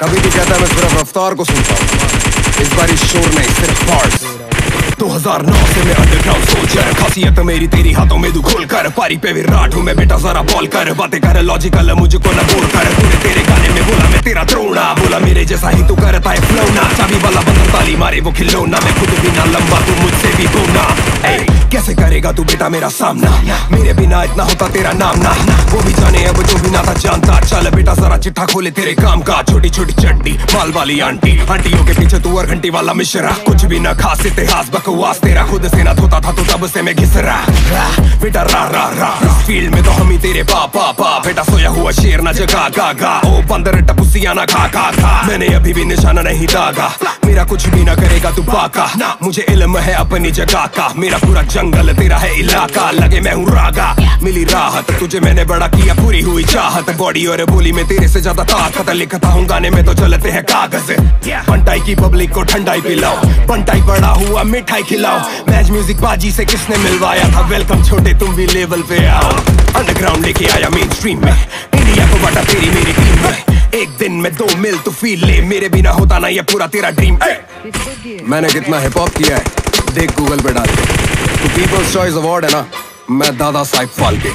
कभी भी कहता मैं सिर्फ रफ्तार को सुनता हूँ, इस बार शोर नहीं सिर्फ बार्स। 2009 से मैं अंडरग्राउंड सोल्जर, खासियत मेरी तेरी हाथों में खोल कर, पारी पे विराट हूँ मैं बेटा जरा बॉल कर, बातें कर लॉजिकल मुझको न बोल कर, तूने तेरे गाने में बोला मैं तेरा द्रोणा, बोला मेरे जैसा ही तू करता है फ्लोना, चाबी वाला बंदर ताली मारे वो खिलौना, मैं खुद भी ना लंबा तू मुझसे भी बोना, कैसे करेगा तू बेटा मेरा सामना, मेरे बिना इतना होता तेरा नाम ना, वो भी जाने अब जो भी ना था जानता, चल बेटा जरा चिट्ठा खोले तेरे काम का, छोटी छोटी चड्डी माल वाली आंटी, आंटियों के पीछे तू और घंटी वाला मिश्रा, कुछ भी ना खास इतिहास बकवास तेरा, खुद से ना धोता था तो तब से मैं घिस रहा बेटा रा रा रा, इस फील्ड में तो हम ही तेरे पापा बेटा सोया हुआ शेर ना जगा गा गा, ओ बंदर टपुसिया ना खा खा खा, मैंने अभी भी निशाना नहीं दागा, मेरा कुछ भी ना करेगा तू बाका, मुझे इल्म है अपनी जगह का, मेरा पूरा जंगल तेरा है इलाका, लगे मैं हूँ रागा, मिली राहत तुझे मैंने बड़ा किया, पूरी हुई चाहत, बॉडी और बोली में तेरे से ज्यादा ताकत, लिखता हूँ गाने में तो चलते हैं कागज, पंटाई की पब्लिक को ठंडाई पिलाओ, पंटाई बड़ा हुआ मिठाई खिलाओ, मैच म्यूजिक बाजी से किसने मिलवाया था, वेलकम छोटे तुम भी लेवल पे आओ, अंडरग्राउंड लेके आया मेन स्ट्रीम में, इंडिया को बांटा तेरी मेरी टीम में, एक दिन में 2 मिल तू फील ले, मेरे बिना होता ना ये पूरा तेरा ड्रीम। मैंने कितना हिप हॉप किया है देख गूगल पे डाल के, तो पीपल्स चॉइस अवार्ड है ना, मैं दादा साहिब फाल्के।